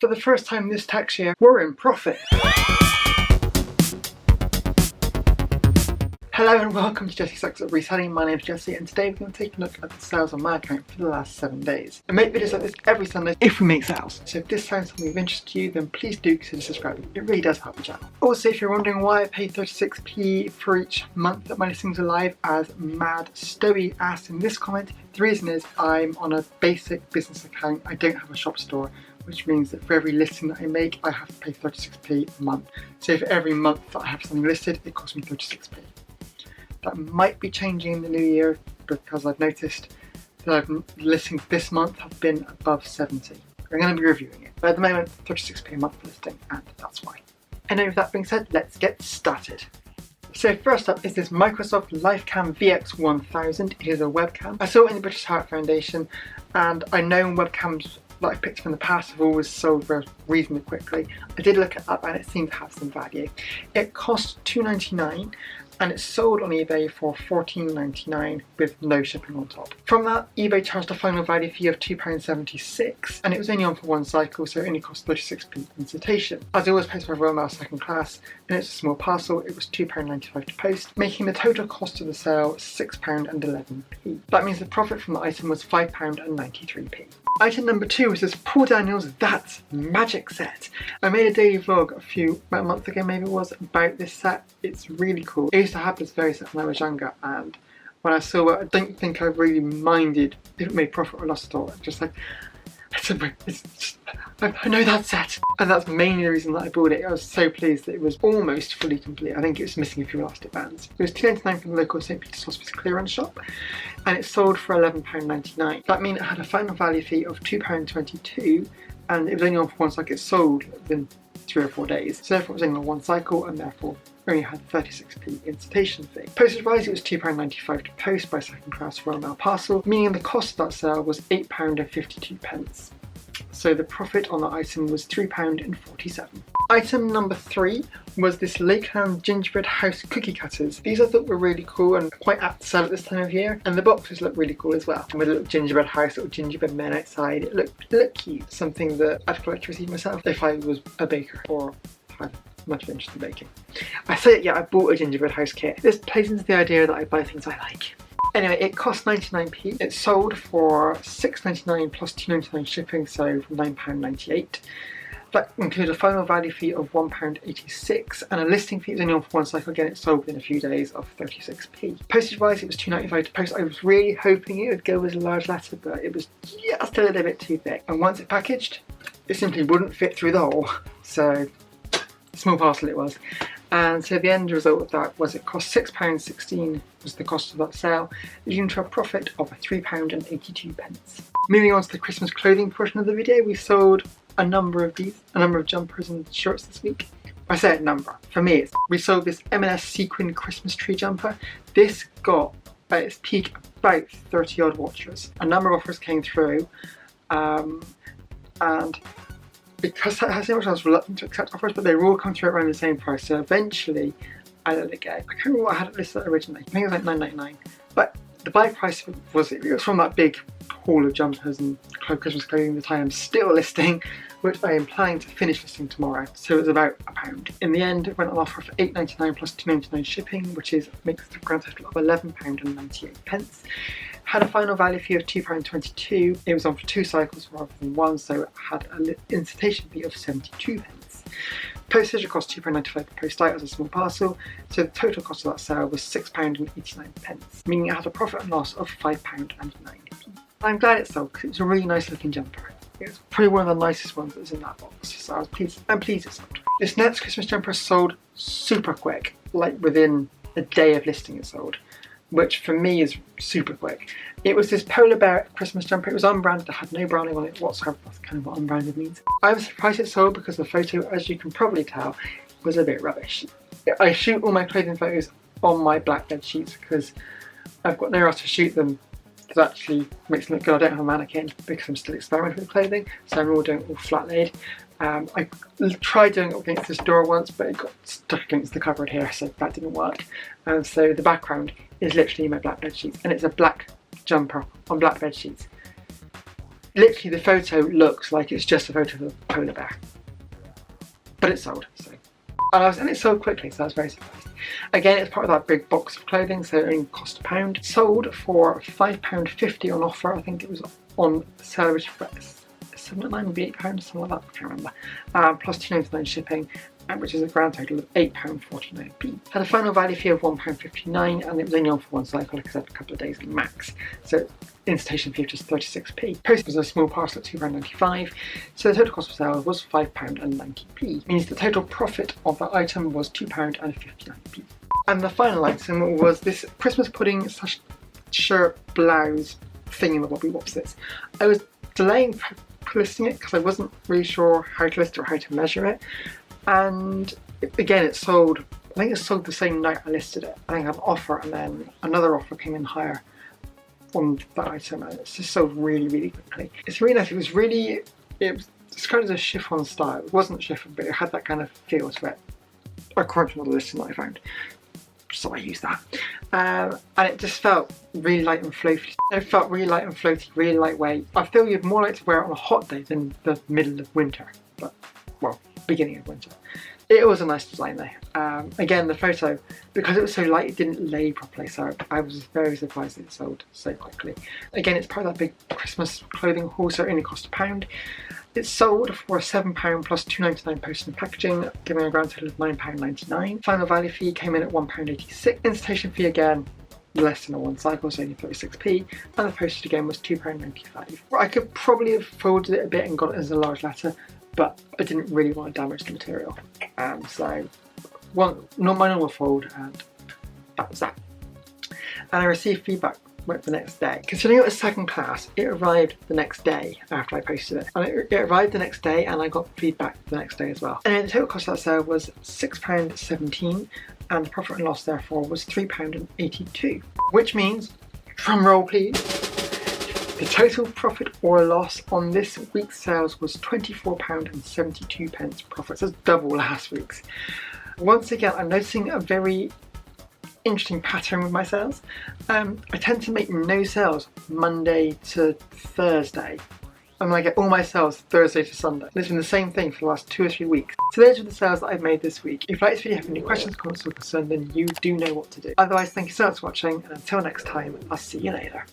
For the first time this tax year, we're in profit. Hello and welcome to Jesse Sucks at Reselling. My name is Jesse and today we're going to take a look at the sales on my account for the last 7 days. I make videos like this every Sunday if we make sales. So if this sounds something of interest to you, then please do consider subscribing. It really does help the channel. Also, if you're wondering why I pay 36p for each month that my listings are live, as Mad Stoey asked in this comment, the reason is I'm on a basic business account. I don't have a shop store, which means that for every listing that I make, I have to pay 36p a month. So for every month that I have something listed, it costs me 36p. That might be changing in the new year because I've noticed that listings this month have been above 70. I'm going to be reviewing it, but at the moment 36p a month listing, and that's why. Anyway, with that being said, let's get started. So first up is this Microsoft Lifecam Vx 1000. It is a webcam. I saw it in the British Heart Foundation, and I know webcams that I've picked up in the past have always sold reasonably quickly. I did look it up and it seemed to have some value. It cost $2.99 and it's sold on eBay for $14.99 with no shipping on top. From that, eBay charged a final value fee of £2.76 and it was only on for one cycle, so it only cost 36p insertion. As I always post my Royal Mail second class and it's a small parcel, it was £2.95 to post, making the total cost of the sale £6.11p. That means the profit from the item was £5.93p. Item number 2 is this Paul Daniels That's Magic set. I made a daily vlog about a month ago maybe it was, about this set. It's really cool. I used to have this very set when I was younger, and when I saw it I don't think I really minded if it made profit or loss at all. Just like, I know that set. And that's mainly the reason that I bought it. I was so pleased that it was almost fully complete. I think it was missing a few elastic bands. It was $2.99 from the local St. Peter's Hospice clearance shop and it sold for £11.99. That means it had a final value fee of £2.22 and it was only on for one cycle. It sold within 3 or 4 days. So therefore it was only on one cycle and therefore only had 36p insertion fee. Postage wise, it was £2.95 to post by second class Royal Mail parcel, meaning the cost of that sale was £8.52. So the profit on the item was £3.47. Item number 3 was this Lakeland Gingerbread house cookie cutters. These I thought were really cool and quite apt to sell at this time of year, and the boxes look really cool as well. With a little gingerbread house, little gingerbread men outside, it looked cute. Something that I'd quite like to receive myself if I was a baker or had much interest in baking. I say it, yeah, I bought a gingerbread house kit. This plays into the idea that I buy things I like. Anyway, it cost 99p. It sold for $6.99 plus $2.99 shipping, so £9.98. That included a final value fee of £1.86 and a listing fee. It was only on for one cycle. Again, it sold within a few days of 36p. Postage wise, it was $2.95 to post. I was really hoping it would go with a large letter, but it was just a little bit too thick. And once it packaged, it simply wouldn't fit through the hole. So, small parcel it was. And so the end result of that was it cost £6.16 was the cost of that sale, leading to a profit of £3.82. Moving on to the Christmas clothing portion of the video, we sold a number of jumpers and shirts this week. I say a number, for me we sold this M&S sequin Christmas tree jumper. This got at its peak about 30 odd watchers. A number of offers came through and because I was reluctant to accept offers, but they were all come through around the same price, so eventually I let it go. I can't remember what I had it listed originally. I think it was like $9.99, but the buy price was from that big haul of jumpers and Christmas clothing that I am still listing, which I am planning to finish listing tomorrow. So it was about £1. In the end, it went on offer for $8.99 plus $2.99 shipping, which makes the grand total of £11.98. Had a final value fee of £2.22. It was on for 2 cycles rather than one, so it had an insertion fee of 72p. Postage cost £2.95 per post out as a small parcel, so the total cost of that sale was £6.89, meaning it had a profit and loss of £5.09. I'm glad it sold because it was a really nice looking jumper. It's probably one of the nicest ones that was in that box, so I'm pleased it sold. This next Christmas jumper sold super quick, like within a day of listing it sold, which for me is super quick. It was this polar bear Christmas jumper. It was unbranded, it had no branding on it whatsoever. That's kind of what unbranded means. I was surprised it sold because the photo, as you can probably tell, was a bit rubbish. I shoot all my clothing photos on my black bed sheets because I've got nowhere else to shoot them that actually makes them look good. I don't have a mannequin because I'm still experimenting with clothing, so I'm all doing it all flat laid. I tried doing it against this door once, but it got stuck against the cupboard here, so that didn't work. And so the background is literally my black bed sheets, and it's a black jumper on black bed sheets. Literally the photo looks like it's just a photo of a polar bear. But it's sold, so. And it sold quickly, so I was very surprised. Again, it's part of that big box of clothing, so it only cost £1. It sold for £5.50 on offer. I think it was on sale, which for £7.99, maybe £8, something like that, I can't remember. Plus £2.99 shipping, which is a grand total of £8.49p. Had a final value fee of £1.59, and it was only on for one cycle, like I said, a couple of days max. So installation fee of just 36p. Post was a small parcel at £2.95, so the total cost of sale was £5.90p. Means the total profit of that item was £2.59p. And the final item was this Christmas pudding / shirt blouse thingy-wobby wopsits. I was delaying listing it because I wasn't really sure how to list it or how to measure it. And again, it sold, I think it sold the same night I listed it. I think I had an offer, and then another offer came in higher on that item, and it's just sold really, really quickly. It's really nice. It was described as a chiffon style. It wasn't chiffon, but it had that kind of feel to it, according to another listing that I found. So I used that. And it just felt really light and floaty. It felt really light and floaty, really lightweight. I feel you'd more like to wear it on a hot day than the middle of winter, but, well, beginning of winter. It was a nice design though. Again, the photo, because it was so light, it didn't lay properly, so I was very surprised that it sold so quickly. Again, it's part of that big Christmas clothing haul, so it only cost £1. It sold for £7 plus £2.99 post and packaging, giving a grand total of £9.99. Final value fee came in at £1.86. Installation fee again, less than a one cycle, so only 36p, and the postage again was £2.95. I could probably have folded it a bit and got it as a large letter, but I didn't really want to damage the material. So my normal fold, and that was that. And I received feedback the next day. Considering it was second class, it arrived the next day after I posted it. And it arrived the next day, and I got feedback the next day as well. And the total cost of that sale was £6.17, and the profit and loss therefore was £3.82. Which means, drum roll please, the total profit or loss on this week's sales was £24.72 profit. So that's double last week's. Once again, I'm noticing a very interesting pattern with my sales. I tend to make no sales Monday to Thursday, and I get all my sales Thursday to Sunday. And it's been the same thing for the last 2 or 3 weeks. So those are the sales that I've made this week. If you like this video, have any questions, comments or concerns, then you do know what to do. Otherwise, thank you so much for watching, and until next time, I'll see you later.